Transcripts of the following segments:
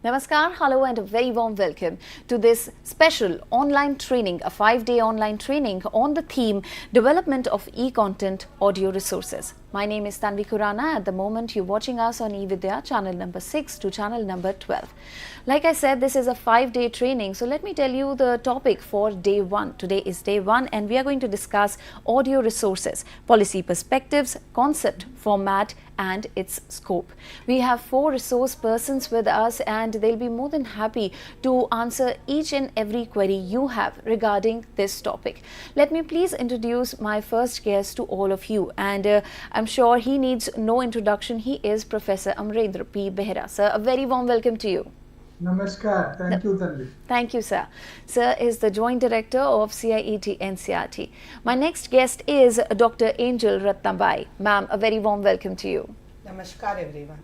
Namaskar, hello and a very warm welcome to this special online training, a 5-day online training on the theme Development of E-Content Audio Resources. My name is Tanvi Khurana. At the moment you're watching us on eVidya channel number 6 to channel number 12. Like I said, this is a 5-day training. So let me tell you the topic for day 1. Today is day 1 and we are going to discuss audio resources, policy perspectives, concept, format and its scope. We have 4 resource persons with us and they'll be more than happy to answer each and every query you have regarding this topic. Let me please introduce my first guest to all of you, and I'm sure he needs no introduction. He is Professor Amrendra P. Behera. Sir, a very warm welcome to you. Namaskar. Thank you, Tanvi. Thank you, sir. Sir is the Joint Director of CIET NCERT. My next guest is Dr. Angel Ratnabai. Ma'am, a very warm welcome to you. Namaskar, everyone.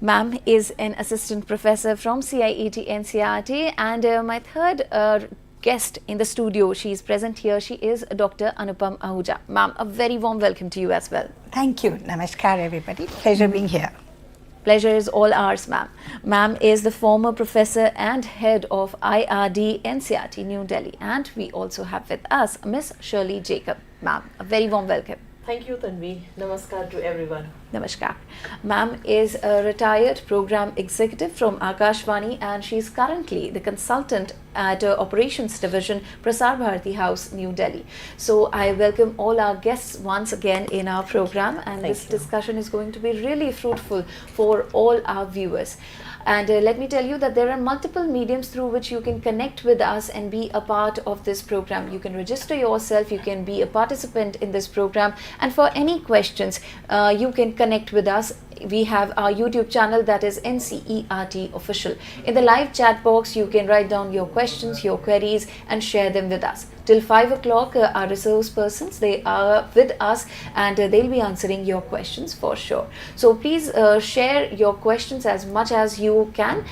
Ma'am is an Assistant Professor from CIET NCERT, and my third guest in the studio, she is present here, she is Dr. Anupam Ahuja. Ma'am, a very warm welcome to you as well. Thank you. Namaskar, everybody. Pleasure being here. Pleasure is all ours, ma'am. Ma'am is the former professor and head of IRD NCERT, New Delhi. And we also have with us Miss Shirley Jacob. Ma'am, a very warm welcome. Thank you, Tanvi. Namaskar to everyone. Namaskar. Ma'am is a retired program executive from Akashvani and she is currently the consultant at Operations Division, Prasar Bharati House, New Delhi. So I welcome all our guests once again in our program, and this discussion is going to be really fruitful for all our viewers. And let me tell you that there are multiple mediums through which you can connect with us and be a part of this program. You can register yourself, you can be a participant in this program, and for any questions, you can connect with us. We have our YouTube channel, that is NCERT Official. In the live chat box, you can write down your questions, your queries and share them with us. Till 5 o'clock, our resource persons, they are with us and they'll be answering your questions for sure. So please share your questions as much as you can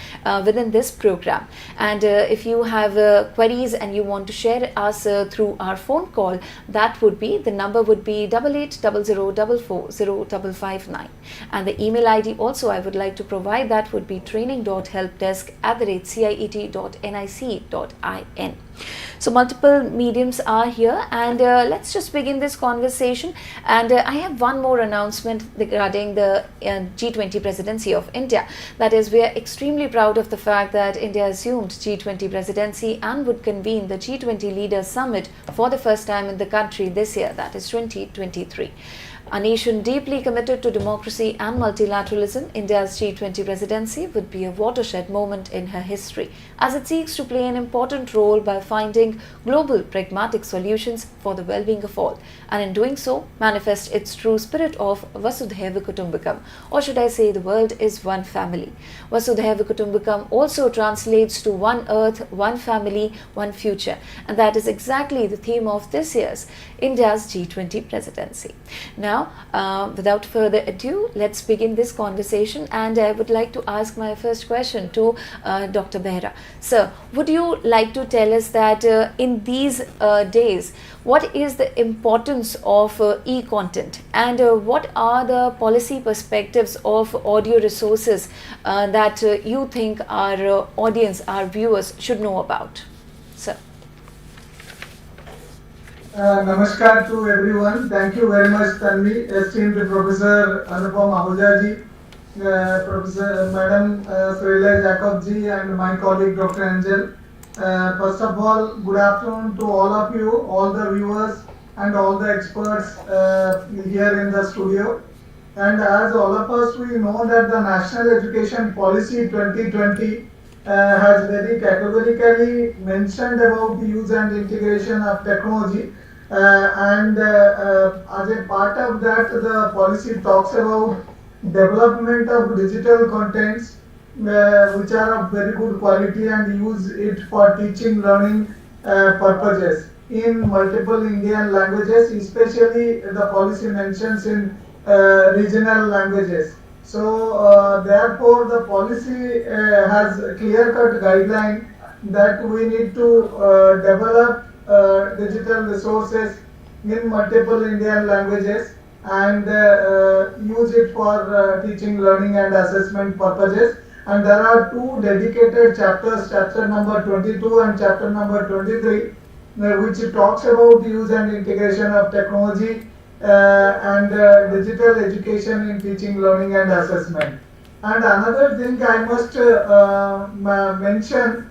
within this program. And if you have queries and you want to share us through our phone call, that would be, the number would be 8800440559. And the email ID also I would like to provide, that would be training.helpdesk@ciet.nic.in. So multiple mediums are here, and let's just begin this conversation. And I have one more announcement regarding the G20 presidency of India. That is, we are extremely proud of the fact that India assumed G20 presidency and would convene the G20 Leaders Summit for the first time in the country this year, that is 2023. A nation deeply committed to democracy and multilateralism, India's G20 presidency would be a watershed moment in her history, as it seeks to play an important role by finding global pragmatic solutions for the well-being of all, and in doing so, manifest its true spirit of Vasudhaiva Kutumbakam, or should I say the world is one family. Vasudhaiva Kutumbakam also translates to one earth, one family, one future, and that is exactly the theme of this year's India's G20 presidency. Now, without further ado, let's begin this conversation, and I would like to ask my first question to Dr. Behera. Sir, would you like to tell us that in these days, what is the importance of e-content, and what are the policy perspectives of audio resources that you think our audience, our viewers should know about? Sir. Namaskar to everyone. Thank you very much, Tanvi, esteemed Professor Anupam Ahuja ji, Professor Madam Shirley Jacob ji, and my colleague Dr. Angel. First of all, good afternoon to all of you, all the viewers and all the experts here in the studio. And as all of us, we know that the National Education Policy 2020 has very categorically mentioned about the use and integration of technology. And as a part of that, the policy talks about development of digital contents which are of very good quality and use it for teaching, learning purposes in multiple Indian languages, especially the policy mentions in regional languages. So therefore the policy has a clear-cut guideline that we need to develop digital resources in multiple Indian languages and use it for teaching, learning and assessment purposes. and there are two dedicated chapters, chapter number 22 and chapter number 23, which talks about use and integration of technology and digital education in teaching, learning and assessment. And another thing I must mention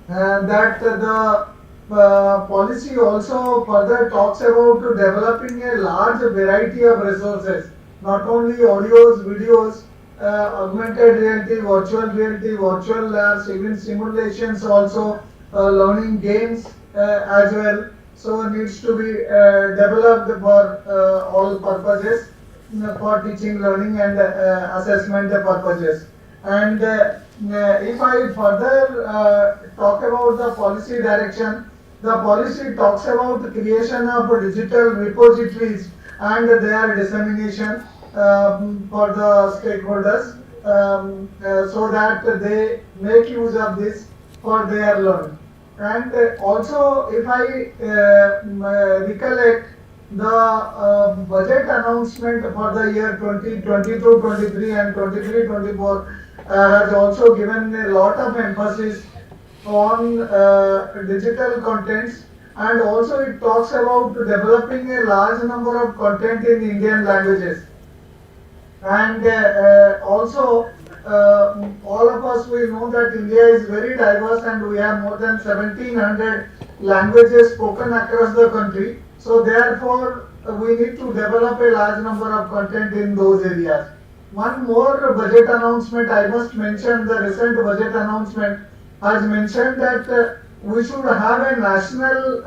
that the policy also further talks about developing a large variety of resources, not only audios, videos, augmented reality, virtual labs, even simulations also, learning games as well. So it needs to be developed for all purposes, for teaching, learning and assessment purposes. And if I further talk about the policy direction, the policy talks about the creation of digital repositories and their dissemination for the stakeholders so that they make use of this for their learning. And also, if I recollect the budget announcement for the year 2022-23 and 23-24 has also given a lot of emphasis on digital contents, and also it talks about developing a large number of content in Indian languages. And also all of us will know that India is very diverse and we have more than 1700 languages spoken across the country. So therefore we need to develop a large number of content in those areas. One more budget announcement I must mention. The recent budget announcement has mentioned that we should have a national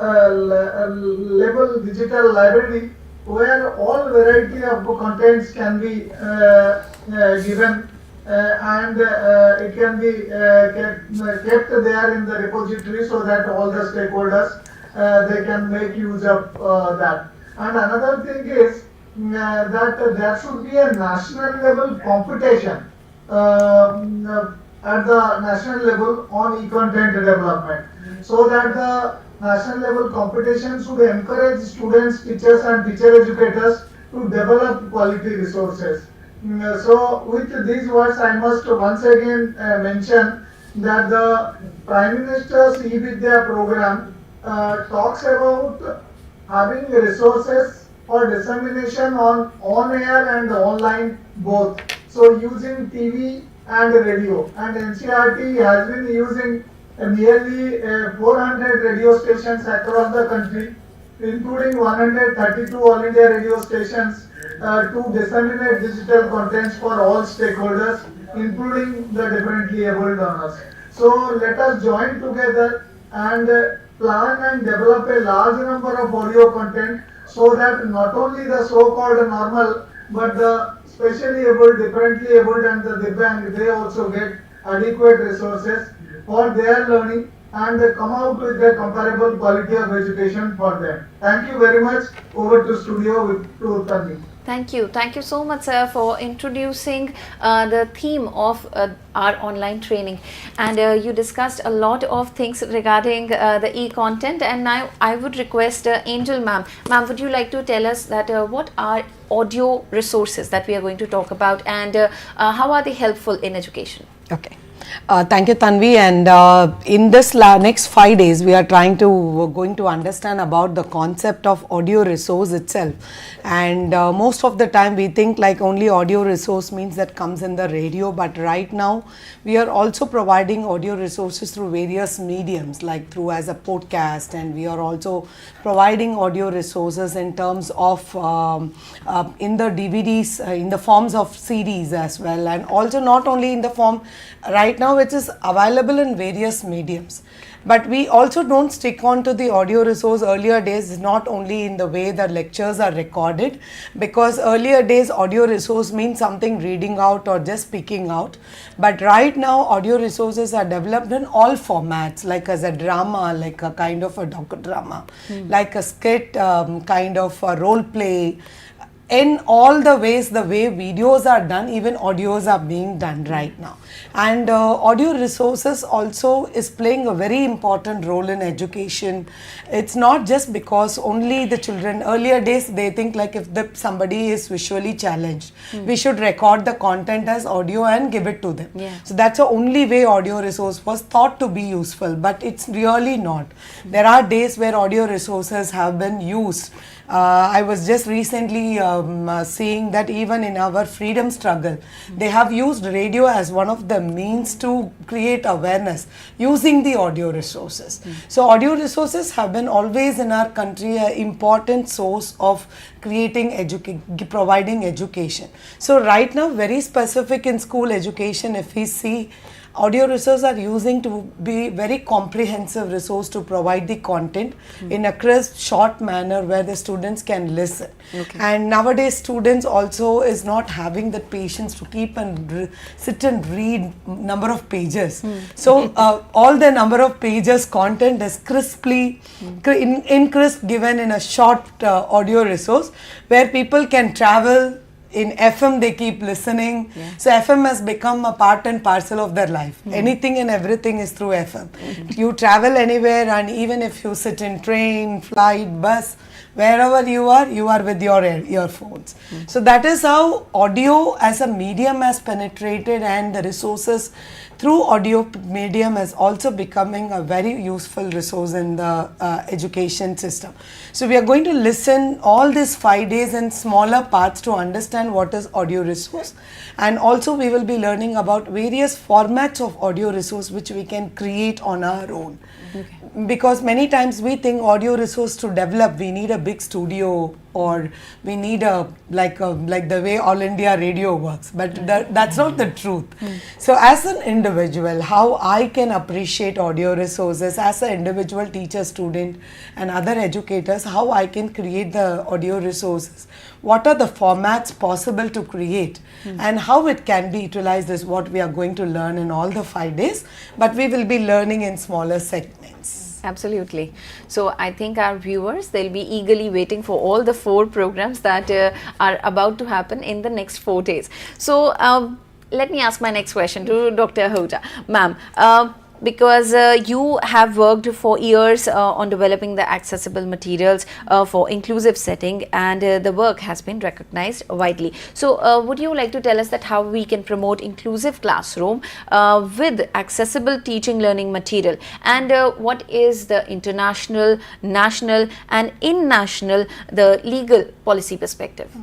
level digital library where all variety of contents can be given and it can be kept there in the repository so that all the stakeholders they can make use of that. And another thing is that there should be a national level competition at the national level on e-content development, so that the national level competition should encourage students, teachers and teacher educators to develop quality resources. So with these words I must once again mention that the Prime Minister's e-Vidya program talks about having resources for dissemination on air and online both. So using TV and radio, and NCRT has been using nearly 400 radio stations across the country, including 132 All India radio stations to disseminate digital contents for all stakeholders, including the differently abled learners. So let us join together and plan and develop a large number of audio content so that not only the so-called normal but the specially abled, differently abled and the Divyang, they also get adequate resources for their learning and come out with a comparable quality of education for them. Thank you very much. Over to studio to Tanvi. Thank you. Thank you so much, sir, for introducing the theme of our online training. And you discussed a lot of things regarding the e-content. And now I would request Angel ma'am. Ma'am, would you like to tell us that what are audio resources that we are going to talk about, and how are they helpful in education? Okay. Thank you, Tanvi. And in this next 5 days, we are going to understand about the concept of audio resource itself. And most of the time, we think like only audio resource means that comes in the radio. But right now, we are also providing audio resources through various mediums, like through as a podcast, and we are also providing audio resources in terms of in the DVDs, in the forms of CDs as well, and also not only in the form right now which is available in various mediums. But we also don't stick on to the audio resource. Earlier days, not only in the way the lectures are recorded, because earlier days audio resource means something reading out or just speaking out. But right now audio resources are developed in all formats, like as a drama, like a kind of a docudrama, like a skit, kind of a role play, in all the ways, the way videos are done, even audios are being done right now. And audio resources also is playing a very important role in education. It's not just because only the children, earlier days they think like if somebody is visually challenged, we should record the content as audio and give it to them. Yeah. So that's the only way audio resource was thought to be useful, but it's really not. There are days where audio resources have been used. I was just recently seeing that even in our freedom struggle, they have used radio as one of the means to create awareness using the audio resources. So audio resources have been always in our country an important source of providing education. So right now, very specific in school education, if we see, audio resources are using to be very comprehensive resource to provide the content in a crisp, short manner where the students can listen. Okay. And nowadays students also is not having the patience to keep and sit and read number of pages. So all the number of pages content is crisply in crisp given in a short audio resource where people can travel. In FM they keep listening. So FM has become a part and parcel of their life. Anything and everything is through FM. You travel anywhere, and even if you sit in train, flight, bus, wherever you are with your earphones. So that is how audio as a medium has penetrated, and the resources through audio medium is also becoming a very useful resource in the education system. So we are going to listen all these 5 days in smaller parts to understand what is audio resource, and also we will be learning about various formats of audio resource which we can create on our own. Okay. Because many times we think audio resource to develop we need a big studio, or we need a like the way All India Radio works, but that's not the truth. So as an individual, how I can appreciate audio resources as an individual teacher, student and other educators, how I can create the audio resources, what are the formats possible to create, and how it can be utilized is what we are going to learn in all the 5 days, but we will be learning in smaller segments. Absolutely. So I think our viewers, they'll be eagerly waiting for all the 4 programs that are about to happen in the next 4 days. So let me ask my next question to Dr. Ahuja. Ma'am, because you have worked for years on developing the accessible materials for inclusive setting, and the work has been recognized widely. So would you like to tell us that how we can promote inclusive classroom with accessible teaching learning material, and what is the international, national and in-national, the legal policy perspective?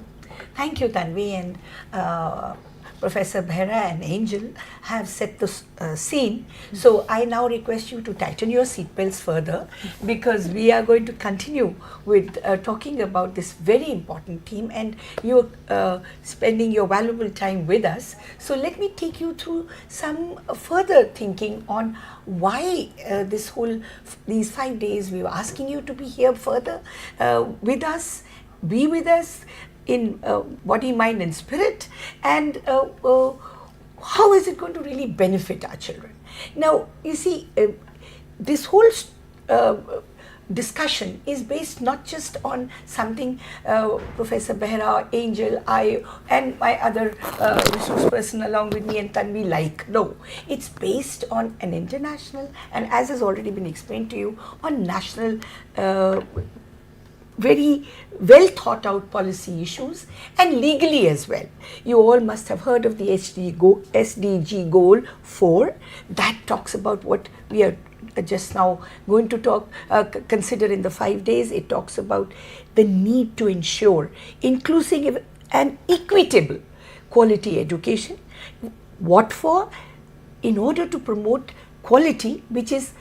Thank you, Tanvi, and Professor Behra and Angel have set the scene. So I now request you to tighten your seatbelts further, because we are going to continue with talking about this very important theme, and you're spending your valuable time with us. So let me take you through some further thinking on why these 5 days we were asking you to be here further with us, be with us in body, mind and spirit, and how is it going to really benefit our children. Now, you see, this whole discussion is based not just on something Professor Behra, Angel, I and my other resource person along with me and Tanvi like. No, it's based on an international, and as has already been explained to you, on national very well thought out policy issues, and legally as well. You all must have heard of the SDG goal 4 that talks about what we are just now going to consider in the 5 days. It talks about the need to ensure inclusive and equitable quality education. What for? In order to promote quality, which is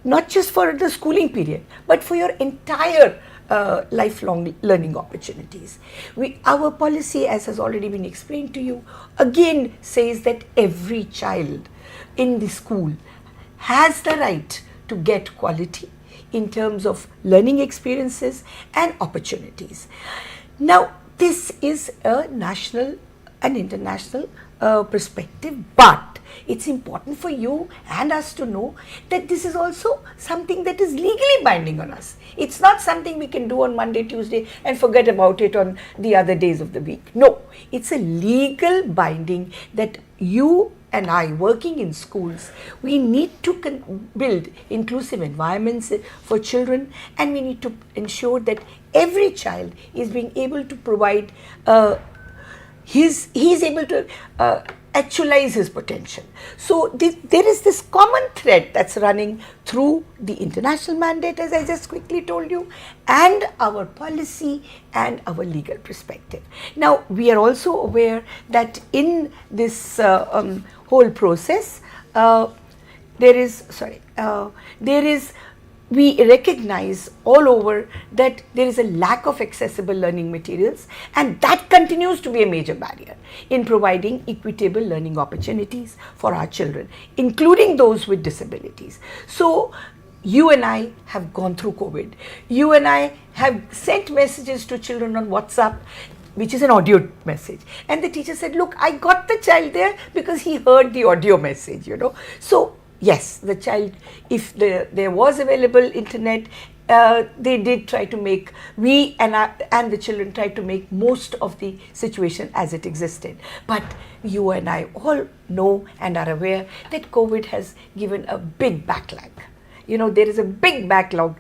not just for the schooling period, but for your entire lifelong learning opportunities. Our policy, as has already been explained to you, again says that every child in the school has the right to get quality in terms of learning experiences and opportunities. Now, this is a national and international perspective, but it's important for you and us to know that this is also something that is legally binding on us. It's not something we can do on Monday, Tuesday and forget about it on the other days of the week. No, it's a legal binding that you and I, working in schools, we need to build inclusive environments for children, and we need to ensure that every child is being able to provide he's able to actualize his potential. So there is this common thread that's running through the international mandate, as I just quickly told you, and our policy and our legal perspective. Now, we are also aware that in this whole process, we recognize all over that there is a lack of accessible learning materials, and that continues to be a major barrier in providing equitable learning opportunities for our children, including those with disabilities. So, you and I have gone through COVID. You and I have sent messages to children on WhatsApp, which is an audio message. And the teacher said, look, I got the child there because he heard the audio message, So, yes, the child, if there was available internet, they did try to make, we and the children tried to make most of the situation as it existed. But you and I all know and are aware that COVID has given a big backlog. There is a big backlog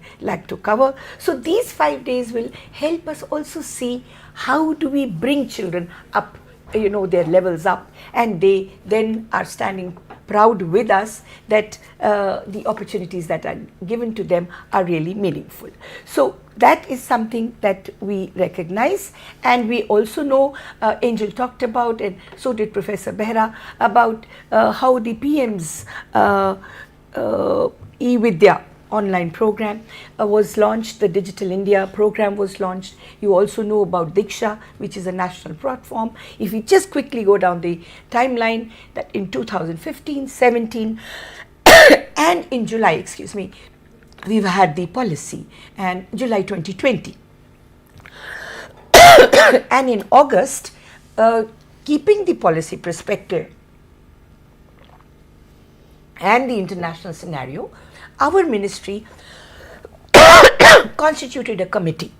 to cover. So these 5 days will help us also see how do we bring children up, their levels up, and they then are standing proud with us that the opportunities that are given to them are really meaningful. So that is something that we recognize, and we also know, Angel talked about, and so did Professor Behra, about how the PM's e-Vidya online program was launched. The Digital India program was launched. You also know about Diksha, which is a national platform. If you just quickly go down the timeline, that in 2015, 17 and in July, we've had the policy, and July 2020. And in August, keeping the policy perspective and the international scenario, our ministry constituted a committee,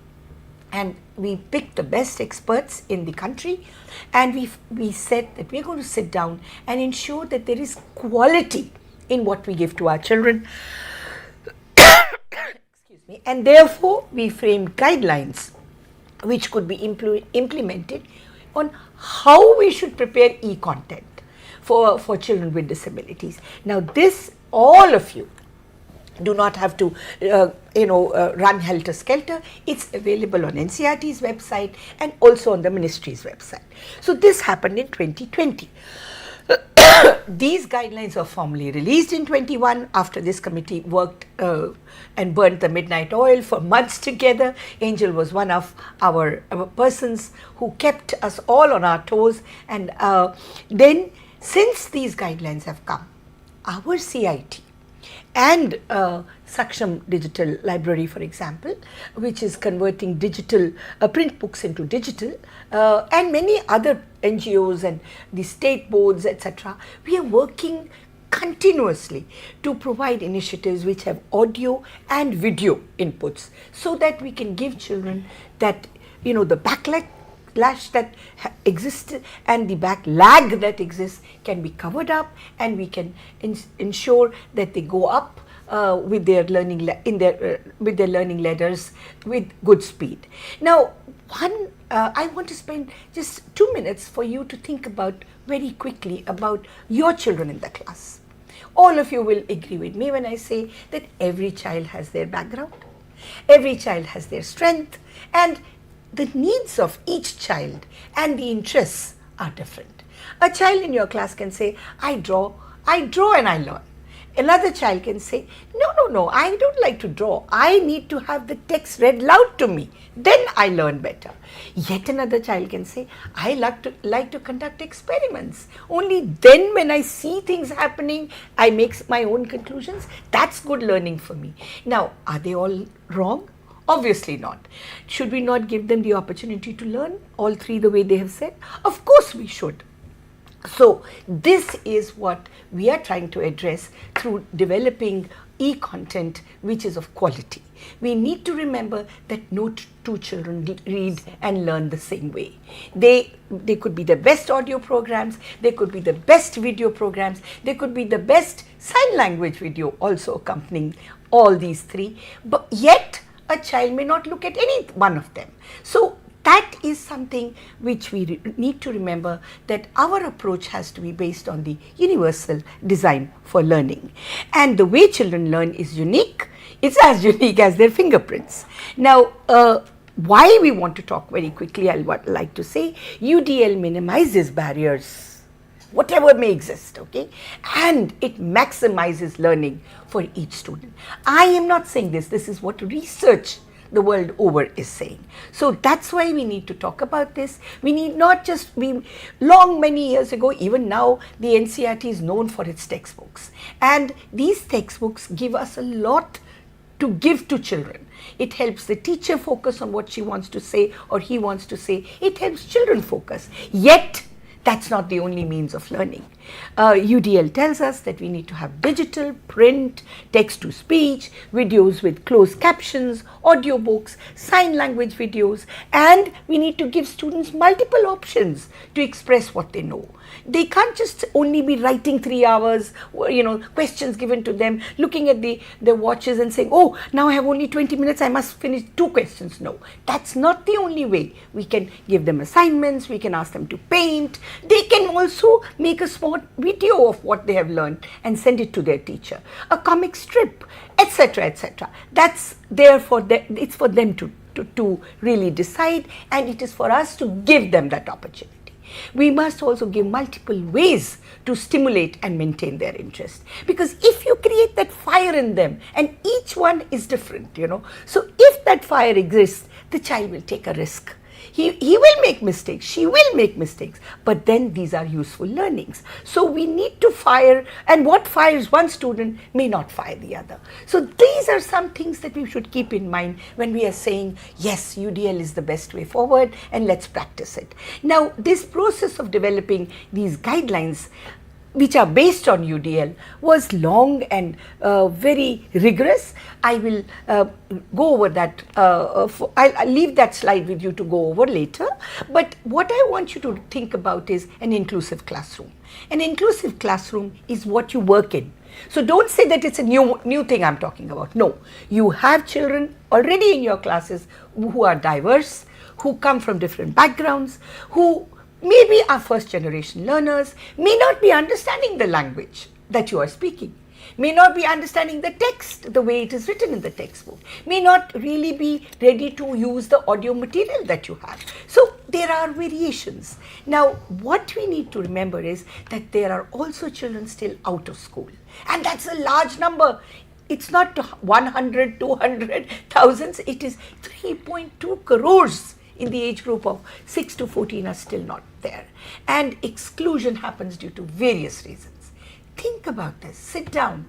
and we picked the best experts in the country, and we said that we're going to sit down and ensure that there is quality in what we give to our children. And therefore we framed guidelines which could be implemented on how we should prepare e-content for children with disabilities. Now this, all of you do not have to run helter-skelter. It's available on NCERT's website and also on the ministry's website. So this happened in 2020. These guidelines were formally released in 21 after this committee worked and burnt the midnight oil for months together. Angel was one of our persons who kept us all on our toes, and then since these guidelines have come, our CIT and Saksham Digital Library, for example, which is converting digital print books into digital, and many other NGOs and the state boards, etc., we are working continuously to provide initiatives which have audio and video inputs, so that we can give children that, the backlash that exists and the backlog that exists can be covered up, and we can ensure that they go up with their learning with their learning ladders with good speed. Now, I want to spend just 2 minutes for you to think about very quickly about your children in the class. All of you will agree with me when I say that every child has their background, every child has their strength, and the needs of each child and the interests are different. A child in your class can say, I draw and I learn. Another child can say, no, I don't like to draw. I need to have the text read loud to me. Then I learn better. Yet another child can say, I like to conduct experiments. Only then when I see things happening, I make my own conclusions. That's good learning for me. Now, are they all wrong? Obviously not. Should we not give them the opportunity to learn all three the way they have said? Of course we should. So this is what we are trying to address through developing e-content which is of quality. We need to remember that no two children read and learn the same way. They could be the best audio programs, they could be the best video programs, they could be the best sign language video also accompanying all these three, but yet a child may not look at any one of them. So that is something which we need to remember, that our approach has to be based on the universal design for learning. And the way children learn is unique. It's as unique as their fingerprints. Now, why we want to talk very quickly, I would like to say, UDL minimizes barriers, whatever may exist, okay, and it maximizes learning for each student. I am not saying this is what research the world over is saying. So that's why we need to talk about this. We need not just many years ago, even now the NCERT is known for its textbooks, and these textbooks give us a lot to give to children. It helps the teacher focus on what she wants to say or he wants to say. It helps children focus. Yet that's not the only means of learning. UDL tells us that we need to have digital, print, text-to-speech, videos with closed captions, audiobooks, sign language videos, and we need to give students multiple options to express what they know. They can't just only be writing 3 hours, questions given to them, looking at their watches and saying, oh, now I have only 20 minutes, I must finish 2 questions. No, that's not the only way. We can give them assignments, we can ask them to paint, they can also make a small video of what they have learned and send it to their teacher, a comic strip, etc., etc. That's there for them. It's for them to really decide, and it is for us to give them that opportunity. We must also give multiple ways to stimulate and maintain their interest, because if you create that fire in them, and each one is different, so if that fire exists, the child will take a risk. He will make mistakes, she will make mistakes, but then these are useful learnings. So we need to fire, and what fires one student may not fire the other. So these are some things that we should keep in mind when we are saying, yes, UDL is the best way forward and let's practice it. Now, this process of developing these guidelines, which are based on UDL, was long and very rigorous. I will go over that, I'll leave that slide with you to go over later. But what I want you to think about is an inclusive classroom. An inclusive classroom is what you work in. So don't say that it's a new thing I'm talking about. No, you have children already in your classes who are diverse, who come from different backgrounds, who maybe are first generation learners, may not be understanding the language that you are speaking, may not be understanding the text the way it is written in the textbook, may not really be ready to use the audio material that you have. So there are variations. Now, what we need to remember is that there are also children still out of school, and that's a large number. It's not 100, 200, thousands, it is 3.2 crores in the age group of 6 to 14 are still not there. And exclusion happens due to various reasons. Think about this, sit down,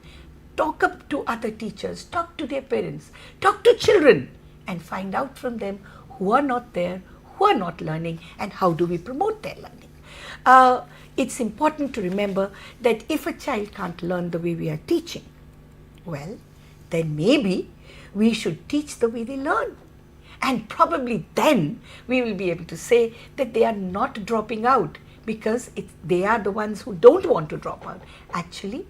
talk up to other teachers, talk to their parents, talk to children, and find out from them who are not there, who are not learning, and how do we promote their learning. It's important to remember that if a child can't learn the way we are teaching, well, then maybe we should teach the way they learn. And probably then we will be able to say that they are not dropping out because they are the ones who don't want to drop out. Actually,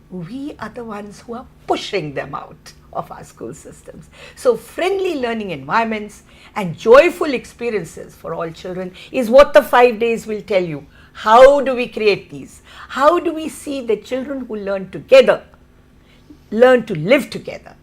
we are the ones who are pushing them out of our school systems. So friendly learning environments and joyful experiences for all children is what the 5 days will tell you. How do we create these? How do we see that children who learn together learn to live together?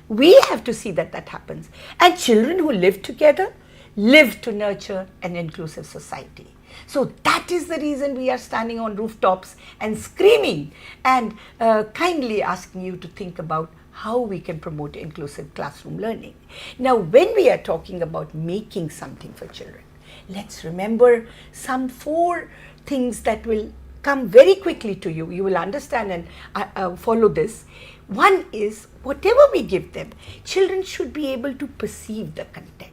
We have to see that happens. And children who live together live to nurture an inclusive society. So that is the reason we are standing on rooftops and screaming and kindly asking you to think about how we can promote inclusive classroom learning. Now, when we are talking about making something for children, let's remember some 4 things that will come very quickly to you. You will understand and follow this. One is, whatever we give them, children should be able to perceive the content.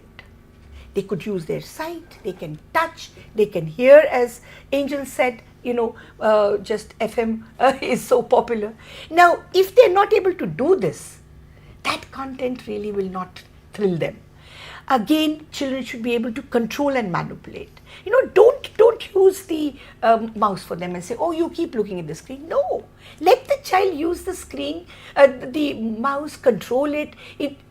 They could use their sight, they can touch, they can hear, as Angel said, just FM is so popular. Now, if they're not able to do this, that content really will not thrill them. Again, children should be able to control and manipulate. Don't use the mouse for them and say, oh, you keep looking at the screen. No, let the child use the screen, the mouse, control it,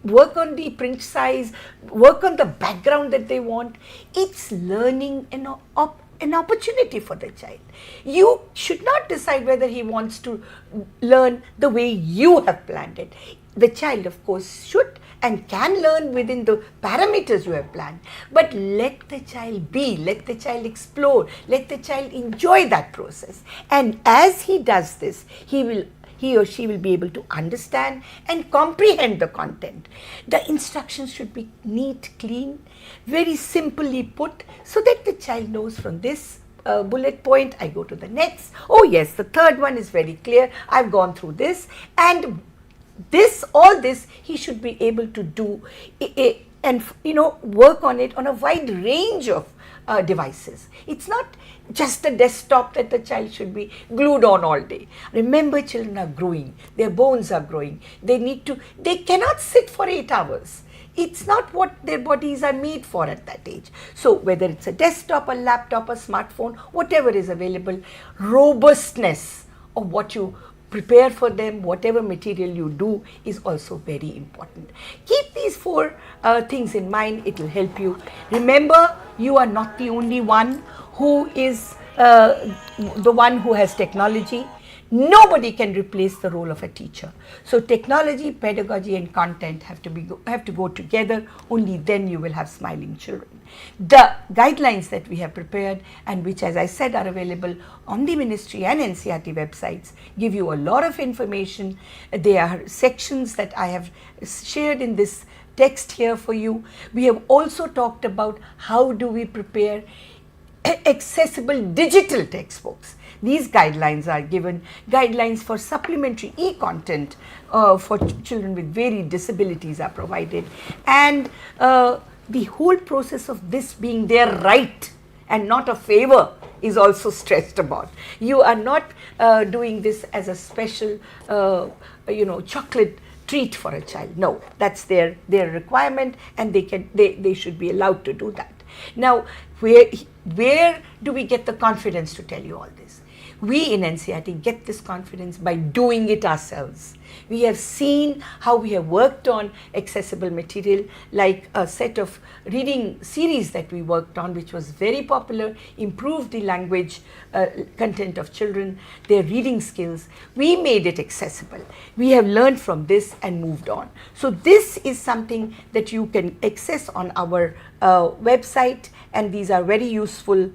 work on the print size, work on the background that they want. It's learning an opportunity for the child. You should not decide whether he wants to learn the way you have planned it. The child, of course, should and can learn within the parameters you have planned. But let the child be, let the child explore, let the child enjoy that process. And as he does this, he or she will be able to understand and comprehend the content. The instructions should be neat, clean, very simply put, so that the child knows from this bullet point, I go to the next. Oh yes, the third one is very clear. I've gone through this, and all this he should be able to do and work on it on a wide range of devices. It's not just the desktop that the child should be glued on all day. Remember, children are growing, their bones are growing. They cannot sit for 8 hours. It's not what their bodies are made for at that age. So whether it's a desktop, a laptop, a smartphone, whatever is available, robustness of what you prepare for them, whatever material you do, is also very important. Keep these 4 things in mind. It will help you. Remember, you are not the only one who is the one who has technology. Nobody can replace the role of a teacher. So technology, pedagogy and content have to go together. Only then you will have smiling children. The guidelines that we have prepared, and which, as I said, are available on the Ministry and NCERT websites, give you a lot of information. There are sections that I have shared in this text here for you. We have also talked about how do we prepare accessible digital textbooks. These guidelines are given, guidelines for supplementary e-content for children with varied disabilities are provided, and the whole process of this being their right and not a favor is also stressed about. You are not doing this as a special chocolate treat for a child. No, that's their requirement, and they should be allowed to do that. Now, where do we get the confidence to tell you all this? We in NCERT get this confidence by doing it ourselves. We have seen how we have worked on accessible material, like a set of reading series that we worked on, which was very popular, improved the language content of children, their reading skills. We made it accessible. We have learned from this and moved on. So this is something that you can access on our website, and these are very useful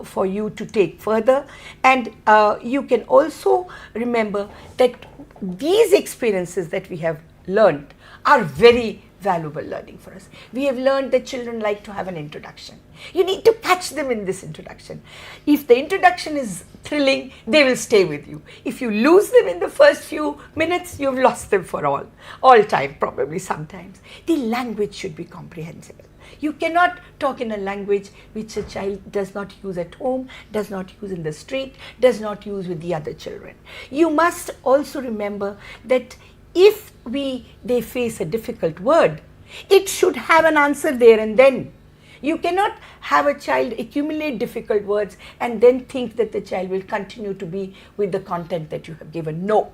for you to take further. And you can also remember that these experiences that we have learned are very valuable learning for us. We have learned that children like to have an introduction. You need to catch them in this introduction. If the introduction is thrilling, they will stay with you. If you lose them in the first few minutes, you've lost them for all time, probably sometimes. The language should be comprehensible. You cannot talk in a language which a child does not use at home, does not use in the street, does not use with the other children. You must also remember that if they face a difficult word, it should have an answer there and then. You cannot have a child accumulate difficult words and then think that the child will continue to be with the content that you have given. No.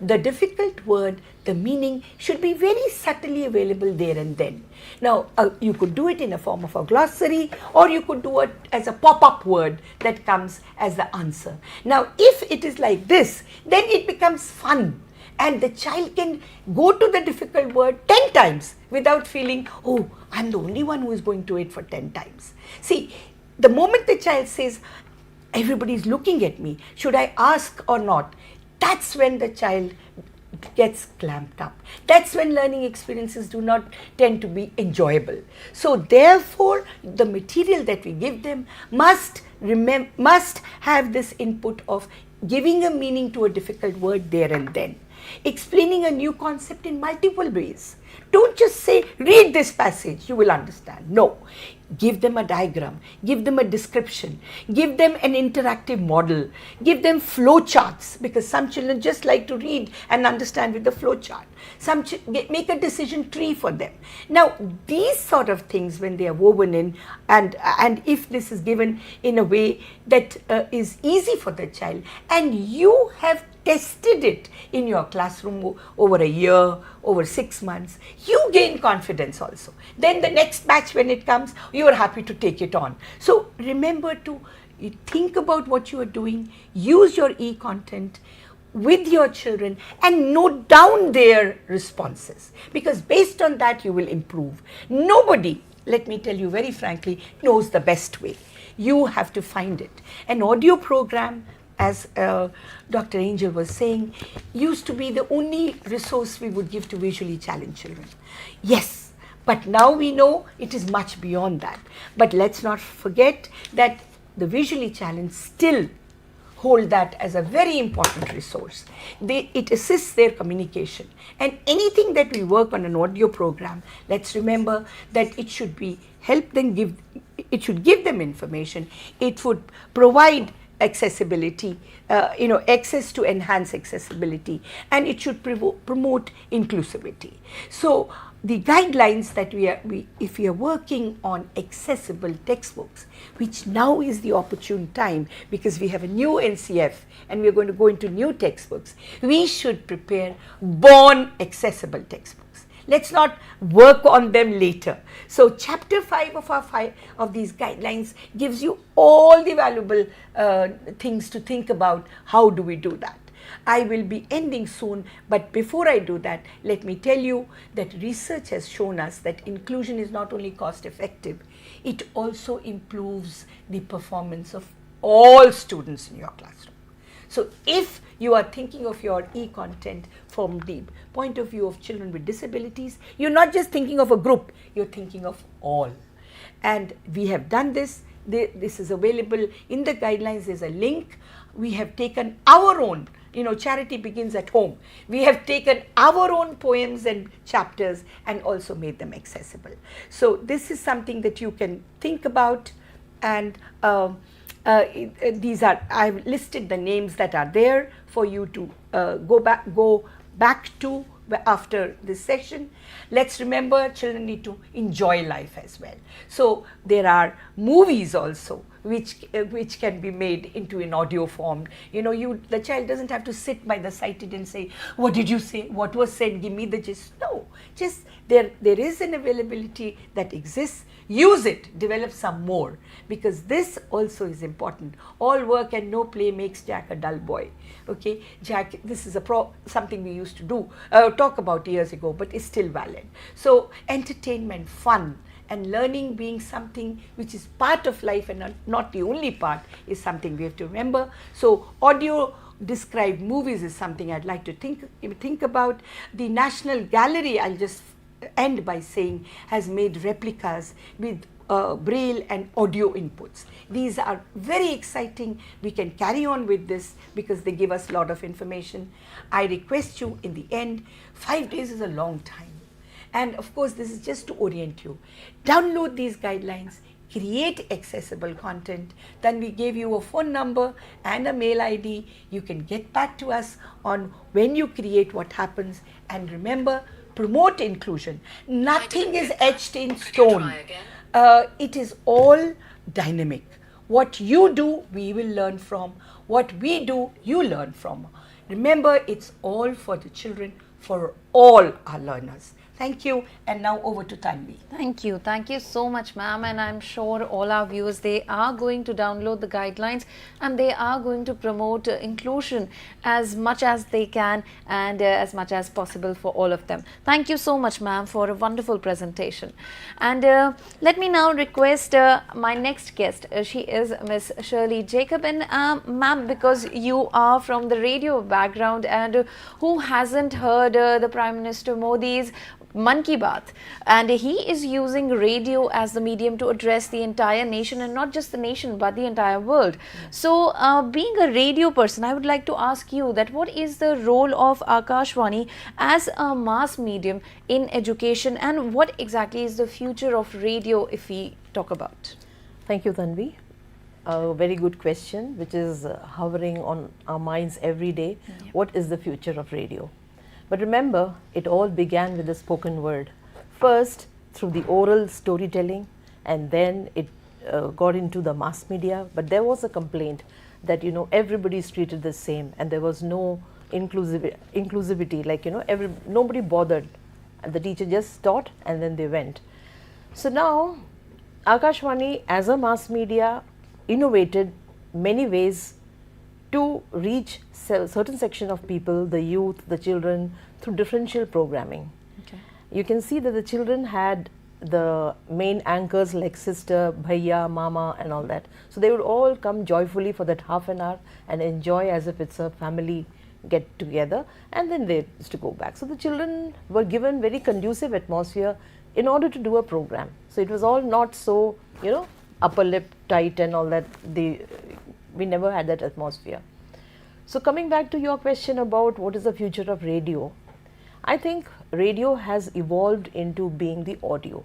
The difficult word, the meaning should be very subtly available there and then. Now, you could do it in a form of a glossary, or you could do it as a pop-up word that comes as the answer. Now, if it is like this, then it becomes fun, and the child can go to the difficult word 10 times without feeling, oh, I'm the only one who is going to it for 10 times. See, the moment the child says, everybody is looking at me, should I ask or not? That's when the child gets clamped up. That's when learning experiences do not tend to be enjoyable. So therefore, the material that we give them must have this input of giving a meaning to a difficult word there and then, explaining a new concept in multiple ways. Don't just say, read this passage, you will understand. No. Give them a diagram, give them a description, give them an interactive model, give them flow charts, because some children just like to read and understand with the flow chart. Some make a decision tree for them. Now, these sort of things, when they are woven in, and if this is given in a way that is easy for the child, and you have tested it in your classroom over a year, over 6 months, you gain confidence also. Then the next batch, when it comes, you are happy to take it on. So remember to think about what you are doing, use your e-content with your children and note down their responses, because based on that you will improve. Nobody, let me tell you very frankly, knows the best way. You have to find it. An audio program, as Dr. Angel was saying, used to be the only resource we would give to visually challenged children. Yes, but now we know it is much beyond that. But let's not forget that the visually challenged still hold that as a very important resource. It assists their communication. And anything that we work on an audio program, let's remember that it should be help them it should give them information. It would provide accessibility, access to enhance accessibility, and it should promote inclusivity. So the guidelines that if we are working on accessible textbooks, which now is the opportune time because we have a new NCF and we are going to go into new textbooks, we should prepare born accessible textbooks. Let's not work on them later. So chapter 5 of these guidelines gives you all the valuable things to think about. How do we do that? I will be ending soon, but before I do that, let me tell you that research has shown us that inclusion is not only cost effective, it also improves the performance of all students in your classroom. So if you are thinking of your e-content from the point of view of children with disabilities, you're not just thinking of a group, you're thinking of all. And we have done this. This is available in the guidelines. There's a link. We have taken our own, charity begins at home. We have taken our own poems and chapters and also made them accessible. So this is something that you can think about, and I've listed the names that are there for you to go back to after this session. Let's remember, children need to enjoy life as well. So there are movies also which can be made into an audio form. The child doesn't have to sit by the sighted and say, what did you say, what was said, give me the gist. No, just there is an availability that exists. Use it, develop some more, because this also is important. All work and no play makes Jack a dull boy. Okay, Jack, this is something we used to talk about years ago, but is still valid. So entertainment, fun, and learning being something which is part of life and not the only part is something we have to remember. So audio described movies is something I'd like to think about. The National Gallery, I'll just end by saying, has made replicas with braille and audio inputs. These are very exciting. We can carry on with this because they give us a lot of information. I request you, in the end, 5 days is a long time. And of course, this is just to orient you. Download these guidelines, create accessible content. Then we gave you a phone number and a mail ID. You can get back to us on when you create, what happens. And remember, promote inclusion. Nothing is etched in stone. It is all dynamic. What you do, we will learn from. What we do, you learn from. Remember, it's all for the children, for all our learners. Thank you. And now over to Tanvi. Thank you. Thank you so much, ma'am. And I'm sure all our viewers, they are going to download the guidelines and they are going to promote inclusion as much as they can and as much as possible for all of them. Thank you so much, ma'am, for a wonderful presentation. And let me now request my next guest. She is Miss Shirley Jacobin. Ma'am, because you are from the radio background, and who hasn't heard the Prime Minister Modi's Man Ki Baat, and he is using radio as the medium to address the entire nation, and not just the nation but the entire world. So being a radio person, I would like to ask you that what is the role of Akashvani as a mass medium in education, and what exactly is the future of radio if we talk about? Thank you, Tanvi. A very good question, which is hovering on our minds every day. What is the future of radio? But remember, it all began with the spoken word. First, through the oral storytelling, and then it got into the mass media. But there was a complaint that, everybody is treated the same, and there was no inclusivity, like, nobody bothered. And the teacher just taught, and then they went. So now, Akashvani as a mass media innovated many ways to reach certain section of people, the youth, the children, through differential programming. Okay. You can see that the children had the main anchors like sister, bhaiya, mama and all that. So they would all come joyfully for that half an hour and enjoy as if it's a family get together, and then they used to go back. So the children were given very conducive atmosphere in order to do a program. So it was all not so, upper lip tight and all that. We never had that atmosphere. So coming back to your question about what is the future of radio, I think radio has evolved into being the audio.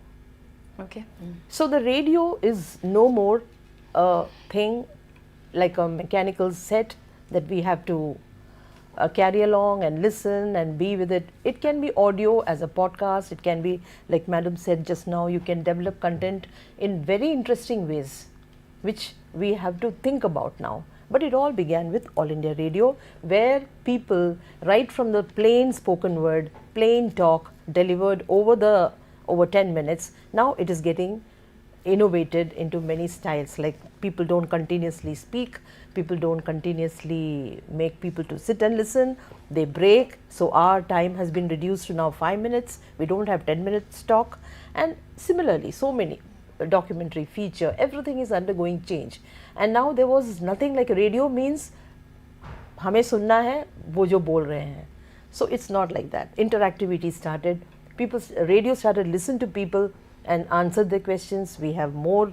Okay. So the radio is no more a thing like a mechanical set that we have to carry along and listen and be with it. It can be audio as a podcast. It can be, like Madam said just now, you can develop content in very interesting ways, which we have to think about now. But it all began with All India Radio, where people, right from the plain spoken word, plain talk, delivered over 10 minutes, now it is getting innovated into many styles. Like, people don't continuously speak, people don't continuously make people to sit and listen, they break. So our time has been reduced to now 5 minutes, we don't have 10 minutes talk. And similarly, so many documentary, feature, everything is undergoing change. And now there was nothing like radio means हमें सुनना है वो जो बोल रहे हैं. So it's not like that. Interactivity started, radio started listen to people and answer their questions. We have more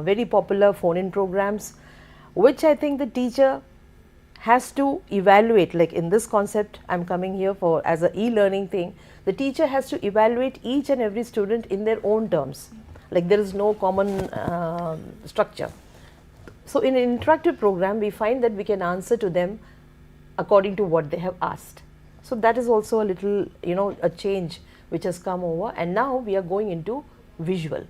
very popular phone-in programs, which I think the teacher has to evaluate. Like in this concept I'm coming here for as a e-learning thing, the teacher has to evaluate each and every student in their own terms. Like, there is no common structure. So in an interactive program, we find that we can answer to them according to what they have asked. So that is also a little, a change which has come over, and now we are going into visual.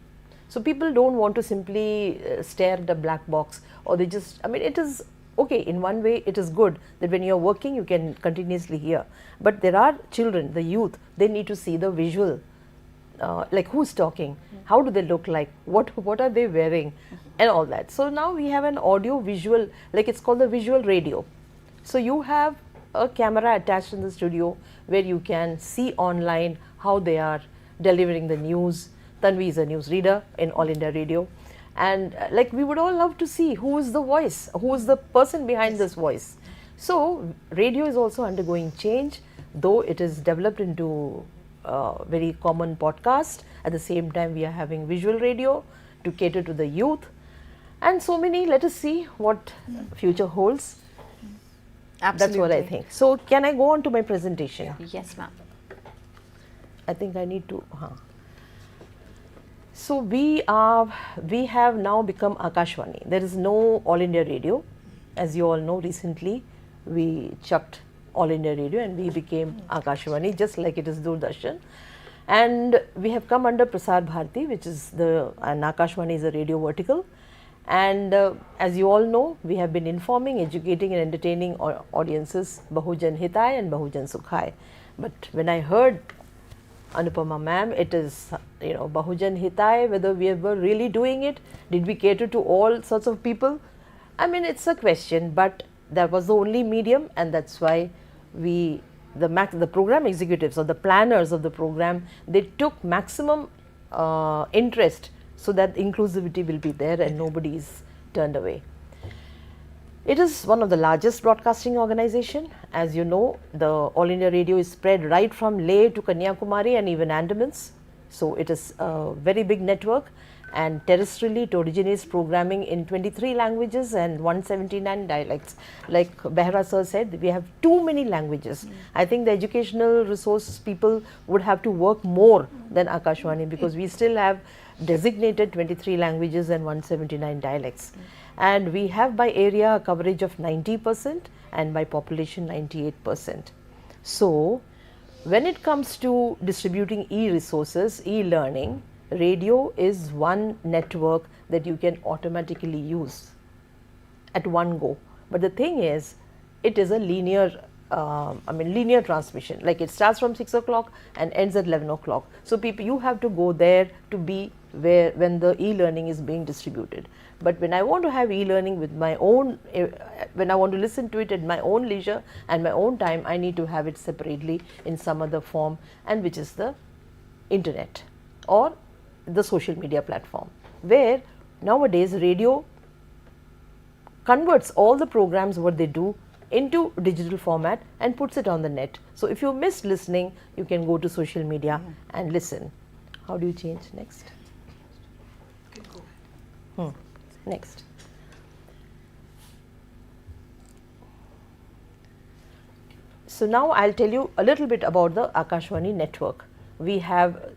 So people don't want to simply stare at a black box, or they just, it is okay, in one way it is good that when you are working you can continuously hear. But there are children, the youth, they need to see the visual. Like who's talking, how do they look like, what are they wearing, and all that. So now we have an audio visual, like it's called the visual radio. So you have a camera attached in the studio where you can see online how they are delivering the news. Tanvi is a news reader in All India Radio, and like we would all love to see who is the voice, who is the person behind this voice. So radio is also undergoing change, though it is developed into very common podcast. At the same time, we are having visual radio to cater to the youth, and so many. Let us see what future holds. Absolutely. That's what I think. So can I go on to my presentation? Yes, ma'am. I think I need to. So we have now become Akashvani. There is no All India Radio. As you all know, recently we chucked All India Radio and we became Akashvani, just like it is Doordarshan. And we have come under Prasar Bharati, which is and Akashvani is a radio vertical. And as you all know, we have been informing, educating and entertaining audiences, Bahujan Hitai and Bahujan Sukhai. But when I heard Anupama ma'am, it is, Bahujan Hitai, whether we were really doing it, did we cater to all sorts of people? It's a question, but that was the only medium, and that's why the program executives or the planners of the program, they took maximum interest so that inclusivity will be there and nobody is turned away. It is one of the largest broadcasting organization. As you know, the All India Radio is spread right from Leh to Kanyakumari and even Andamans. So it is a very big network, and terrestrially it originates programming in 23 languages and 179 dialects. Like Behra sir said, we have too many languages. I think the educational resource people would have to work more than Akashwani, because we still have designated 23 languages and 179 dialects. And we have by area a coverage of 90% and by population 98%. So when it comes to distributing e-resources, e-learning, radio is one network that you can automatically use at one go. But the thing is, it is a linear linear transmission. Like it starts from 6 o'clock and ends at 11 o'clock. So you have to go there to be where when the e-learning is being distributed. But when I want to have e-learning with my own, when I want to listen to it at my own leisure and my own time, I need to have it separately in some other form, and which is the internet or the social media platform, where nowadays radio converts all the programs what they do into digital format and puts it on the net. So if you missed listening, you can go to social media and listen. How do you change next? Next. So now I'll tell you a little bit about the Akashwani network. We have,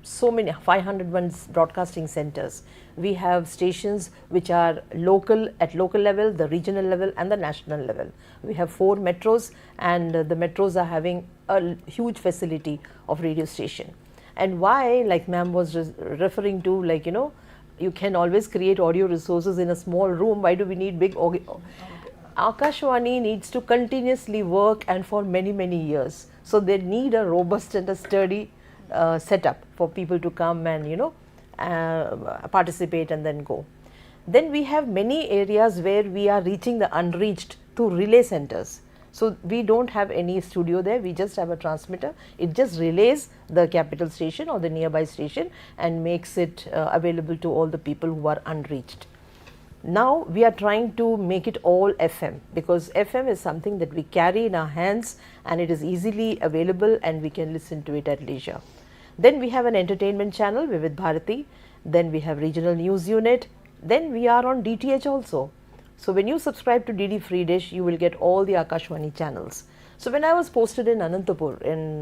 so many 501 broadcasting centers. We have stations which are local at local level, the regional level and the national level. We have 4 metros, and the metros are having a huge facility of radio station. And why, like ma'am was referring to, you can always create audio resources in a small room. Why do we need big Akashwani needs to continuously work, and for many, many years. So they need a robust and a sturdy setup for people to come and participate and then go. Then we have many areas where we are reaching the unreached through relay centers. So we don't have any studio there, we just have a transmitter. It just relays the capital station or the nearby station and makes it available to all the people who are unreached. Now we are trying to make it all FM, because FM is something that we carry in our hands and it is easily available and we can listen to it at leisure. Then we have an entertainment channel, Vivid Bharati. Then we have regional news unit. Then we are on DTH also. So when you subscribe to DD Free Dish, you will get all the Akashwani channels. So when I was posted in Anantapur in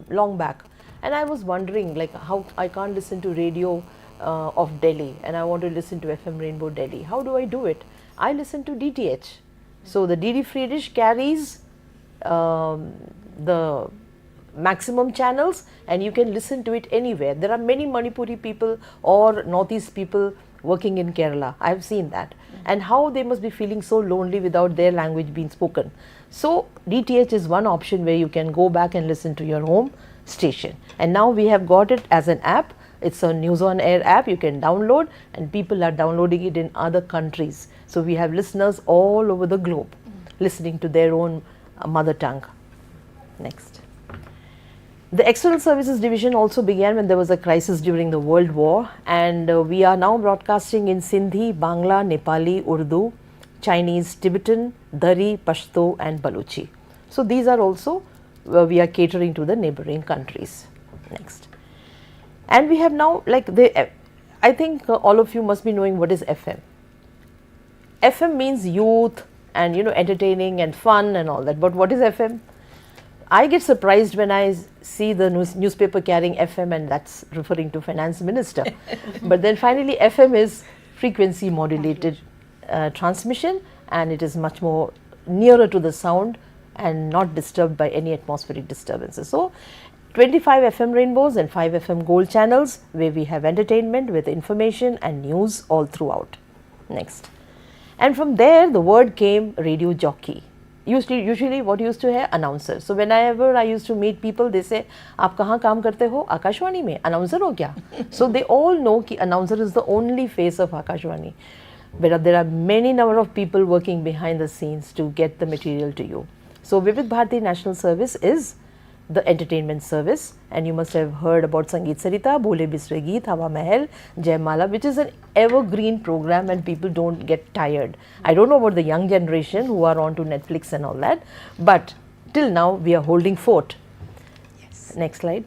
long back, and I was wondering like how I can't listen to radio of Delhi and I want to listen to FM Rainbow Delhi. How do I do it? I listen to DTH. So the DD Free Dish carries the maximum channels and you can listen to it anywhere. There are many Manipuri people or Northeast people working in Kerala. I have seen that. And how they must be feeling so lonely without their language being spoken. So DTH is one option where you can go back and listen to your home station. And now we have got it as an app. It's a News on Air app you can download, and people are downloading it in other countries. So we have listeners all over the globe listening to their own mother tongue. Next. The External Services Division also began when there was a crisis during the World War, and we are now broadcasting in Sindhi, Bangla, Nepali, Urdu, Chinese, Tibetan, Dari, Pashto and Baluchi. So these are also we are catering to the neighboring countries. Next. And we have now I think all of you must be knowing what is FM. FM means youth and entertaining and fun and all that, but what is FM? I get surprised when I see the newspaper carrying FM, and that's referring to Finance Minister. But then finally FM is frequency modulated transmission, and it is much more nearer to the sound and not disturbed by any atmospheric disturbances. So 25 FM rainbows and 5 FM gold channels where we have entertainment with information and news all throughout. Next. And from there the word came radio jockey. Usually what used to hear announcer. So whenever I used to meet people, they say, "Aap kahan kaam karte ho? Akashwani mein announcer ho kya?" So they all know ki announcer is the only face of Akashwani. But there are many number of people working behind the scenes to get the material to you. So Vivid Bharati National Service is the entertainment service, and you must have heard about Sangeet Sarita, Bole Bisre Geet, Hawa Mahal, Jaymala, which is an evergreen program and people don't get tired. I don't know about the young generation who are on to Netflix and all that, but till now we are holding fort. Yes. Next slide.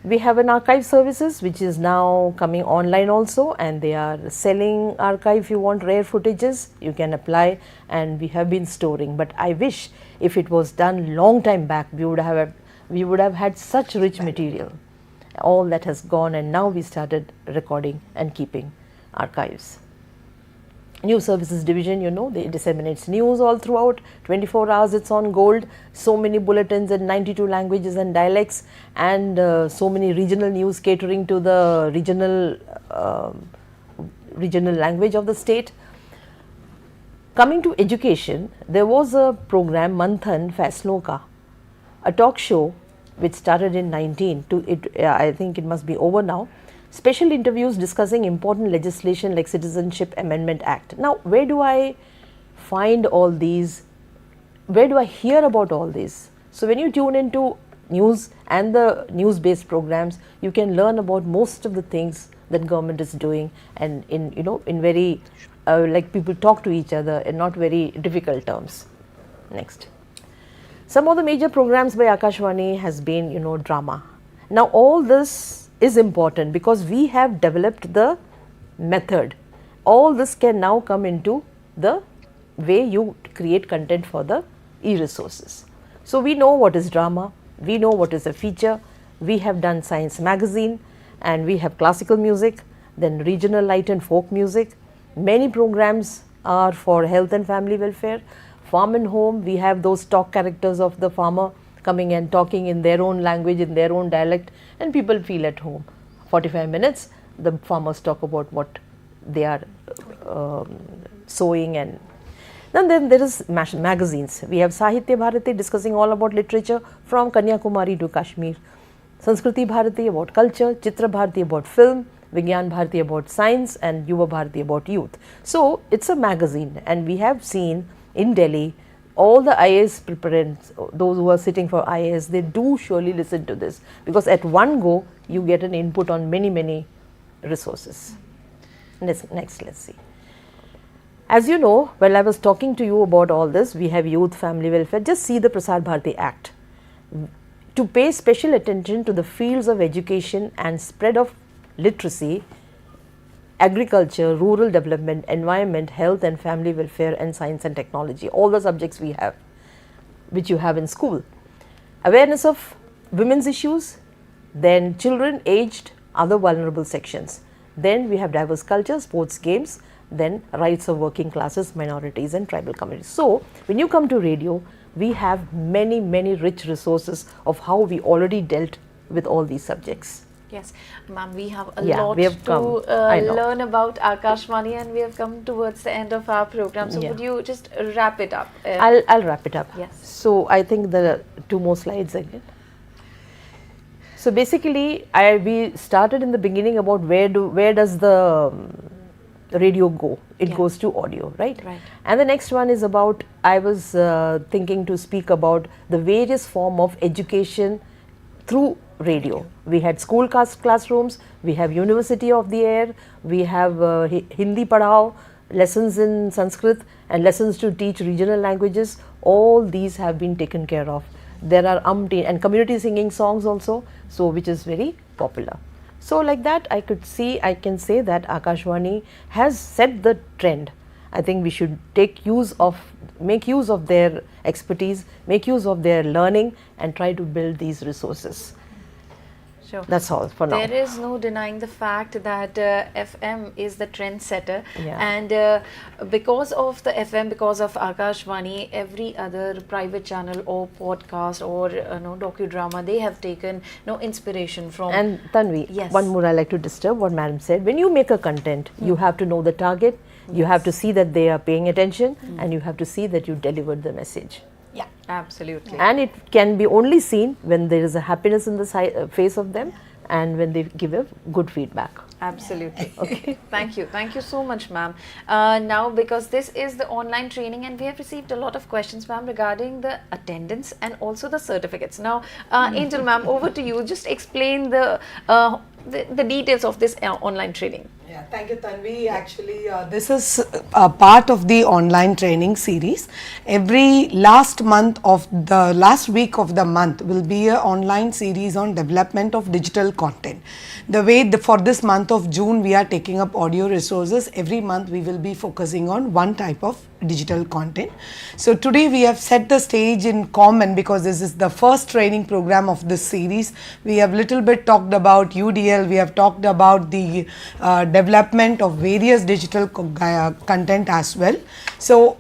We have an archive services which is now coming online also, and they are selling archive. If you want rare footages, you can apply, and we have been storing. But I wish if it was done long time back, we would have had such rich material. All that has gone, and now we started recording and keeping archives. News Services Division, you know, they disseminates news all throughout, 24 hours it's on gold, so many bulletins in 92 languages and dialects, and so many regional news catering to the regional language of the state. Coming to education, there was a program, Manthan Faisloka, a talk show which started in 19, I think it must be over now. Special interviews discussing important legislation like Citizenship Amendment Act. Now, where do I find all these? Where do I hear about all this? So, when you tune into news and the news-based programs, you can learn about most of the things that government is doing, and in very like people talk to each other in not very difficult terms. Next. Some of the major programs by Akashvani has been, drama. Now, all this is important because we have developed the method. All this can now come into the way you create content for the e-resources. So, we know what is drama, we know what is a feature, we have done science magazine, and we have classical music, then regional light and folk music. Many programs are for health and family welfare. Farm and home, we have those stock characters of the farmer coming and talking in their own language, in their own dialect, and people feel at home. 45 minutes, the farmers talk about what they are sowing. And then there is magazines. We have Sahitya Bharati discussing all about literature from Kanyakumari to Kashmir, Sanskriti Bharati about culture, Chitra Bharati about film, Vigyan Bharati about science, and Yuva Bharati about youth. So, it's a magazine, and we have seen in Delhi all the IAS preparants, those who are sitting for IAS, they do surely listen to this, because at one go you get an input on many resources. Next, let's see. As you know, while I was talking to you about all this, we have youth, family welfare. Just see the Prasar Bharati Act. To pay special attention to the fields of education and spread of literacy, agriculture, rural development, environment, health and family welfare, and science and technology, all the subjects we have, which you have in school. Awareness of women's issues, then children, aged, other vulnerable sections. Then we have diverse culture, sports, games, then rights of working classes, minorities and tribal communities. So, when you come to radio, we have many rich resources of how we already dealt with all these subjects. Yes, ma'am, we have a lot to learn about Akashvani, and we have come towards the end of our program. So, would you just wrap it up? I'll wrap it up. Yes. So, I think the 2 more slides again. So, basically, we started in the beginning about where does the radio go? It goes to audio, right? Right. And the next one is about, I was thinking to speak about the various form of education through radio. We had school classrooms, we have University of the Air, we have Hindi Padhao, lessons in Sanskrit, and lessons to teach regional languages. All these have been taken care of. There are and community singing songs also, so which is very popular. So like that, I can say that Akashvani has set the trend. I think we should make use of their expertise, make use of their learning, and try to build these resources. Sure. That's all for now. There is no denying the fact that FM is the trendsetter, and because of the FM, because of Akashvani, every other private channel or podcast or docudrama, they have taken inspiration from. And Tanvi, yes, one more I like to disturb what Madam said. When you make a content, you have to know the target, you have to see that they are paying attention, and you have to see that you delivered the message. Yeah, absolutely. And it can be only seen when there is a happiness in the face of them, and when they give a good feedback. Absolutely. Okay. Thank you so much, ma'am. Now, because this is the online training, and we have received a lot of questions, ma'am, regarding the attendance and also the certificates. Now, Angel, ma'am, over to you. Just explain the details of this online training. Yeah, thank you, Tanvi. Actually, this is a part of the online training series. Every last week of the month will be an online series on development of digital content. The way for this month of June, we are taking up audio resources. Every month, we will be focusing on one type of digital content. So today we have set the stage in common because this is the first training program of this series. We have little bit talked about UDL, we have talked about the development of various digital content as well. So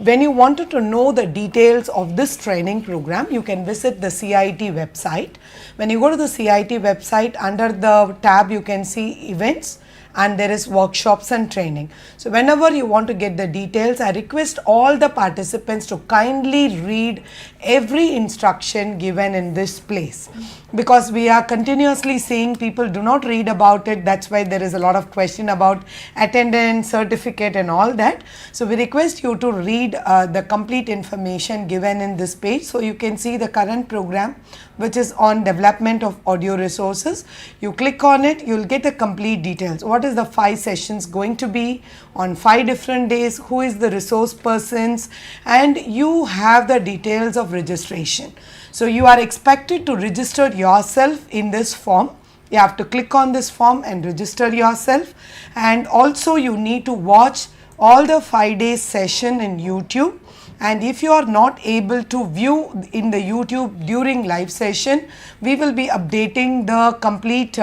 when you wanted to know the details of this training program, you can visit the CIT website. When you go to the CIT website, under the tab you can see events, and there is workshops and training. So whenever you want to get the details, I request all the participants to kindly read every instruction given in this place, because we are continuously seeing people do not read about it. That's why there is a lot of question about attendance, certificate and all that. So we request you to read the complete information given in this page, so you can see the current program, which is on development of audio resources. You click on it, you will get the complete details. What is the 5 sessions going to be on 5 different days, who is the resource persons, and you have the details of registration. So you are expected to register yourself in this form. You have to click on this form and register yourself, and also you need to watch all the 5 days session in YouTube. And if you are not able to view in the YouTube during live session, we will be updating the complete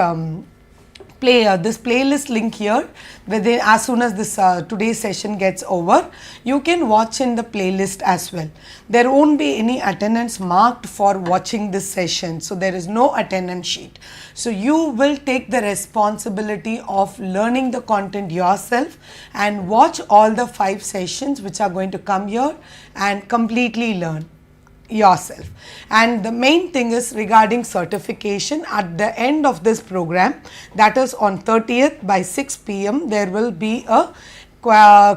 this playlist link here within as soon as this today's session gets over. You can watch in the playlist as well. There won't be any attendance marked for watching this session, so there is no attendance sheet. So you will take the responsibility of learning the content yourself and watch all the 5 sessions which are going to come here and completely learn yourself. And the main thing is regarding certification. At the end of this program, that is on 30th by 6 p.m, there will be a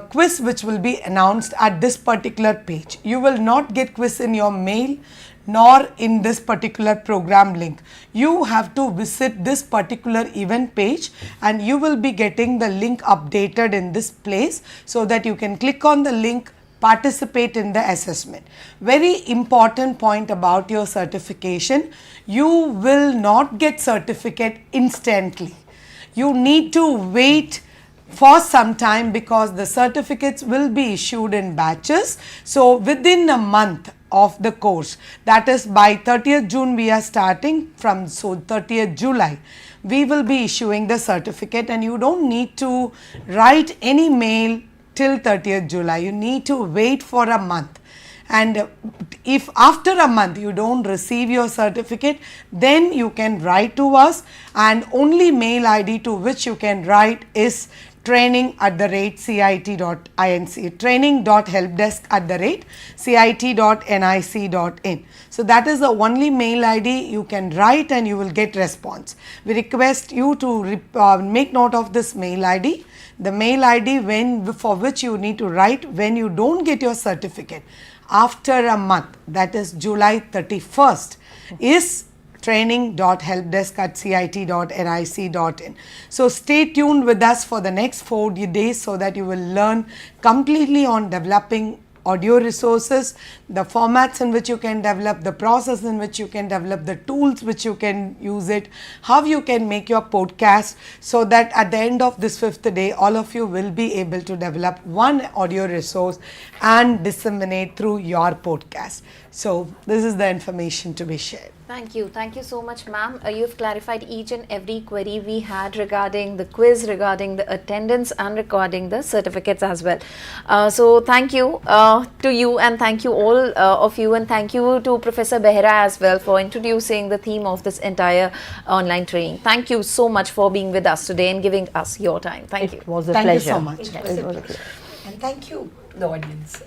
quiz which will be announced at this particular page. You will not get quiz in your mail nor in this particular program link. You have to visit this particular event page and you will be getting the link updated in this place, so that you can click on the link, participate in the assessment. Very important point about your certification: you will not get certificate instantly. You need to wait for some time because the certificates will be issued in batches. So within a month of the course, that is by 30th June we are starting from, so 30th July we will be issuing the certificate, and you don't need to write any mail till 30th July. You need to wait for a month, and if after a month you don't receive your certificate, then you can write to us, and only mail ID to which you can write is training@cit.inc, training.helpdesk@cit.nic.in. So that is the only mail ID you can write and you will get response. We request you to make note of this mail ID. The mail ID for which you need to write when you don't get your certificate after a month, that is July 31st, is training.helpdesk@cit.nic.in. So stay tuned with us for the next 4 days so that you will learn completely on developing audio resources, the formats in which you can develop, the process in which you can develop, the tools which you can use it, how you can make your podcast, so that at the end of this 5th day, all of you will be able to develop one audio resource and disseminate through your podcast. So this is the information to be shared. Thank you so much, ma'am. You've clarified each and every query we had regarding the quiz, regarding the attendance and regarding the certificates as well. So thank you to you, and thank you all of you, and thank you to Professor Behra as well for introducing the theme of this entire online training. Thank you so much for being with us today and giving us your time. Thank you. It was a Thank pleasure. you so much. And thank you, the audience.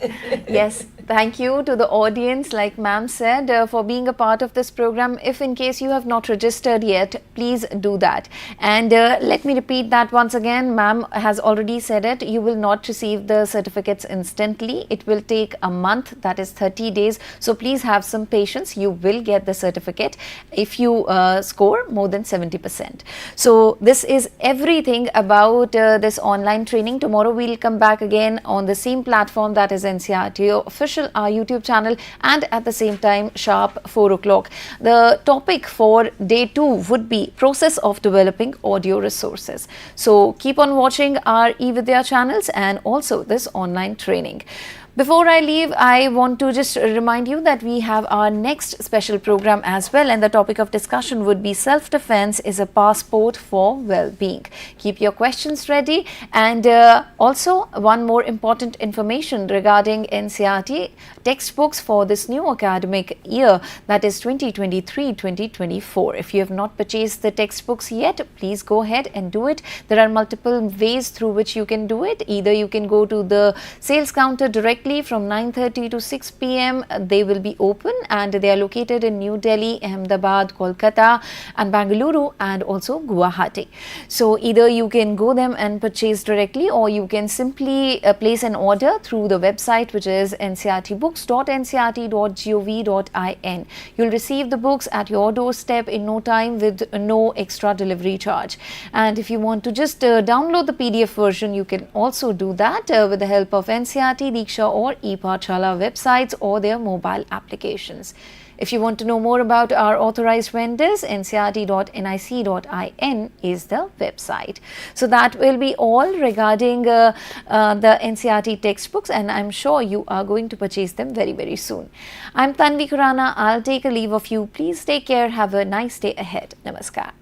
Yes. Thank you to the audience, like ma'am said, for being a part of this program. If in case you have not registered yet, please do that. And let me repeat that once again. Ma'am has already said it. You will not receive the certificates instantly. It will take a month, that is 30 days. So please have some patience. You will get the certificate if you score more than 70%. So this is everything about this online training. Tomorrow we'll come back again on the same platform, that is NCERT official, our YouTube channel, and at the same time sharp 4 o'clock. The topic for day 2 would be process of developing audio resources. So keep on watching our eVidya channels and also this online training. Before I leave, I want to just remind you that we have our next special program as well, and the topic of discussion would be self-defense is a passport for well-being. Keep your questions ready, and also one more important information regarding NCERT textbooks for this new academic year, that is 2023-2024. If you have not purchased the textbooks yet, please go ahead and do it. There are multiple ways through which you can do it. Either you can go to the sales counter directly from 9:30 to 6 p.m. They will be open, and they are located in New Delhi, Ahmedabad, Kolkata and Bangalore, and also Guwahati. So either you can go them and purchase directly, or you can simply place an order through the website, which is ncrtbooks.ncrt.gov.in. You'll receive the books at your doorstep in no time with no extra delivery charge. And if you want to just download the PDF version, you can also do that with the help of NCERT, Diksha or ePathshala websites or their mobile applications. If you want to know more about our authorized vendors, ncrt.nic.in is the website. So that will be all regarding the NCERT textbooks, and I'm sure you are going to purchase them very, very soon. I'm Tanvi Khurana. I'll take a leave of you. Please take care. Have a nice day ahead. Namaskar.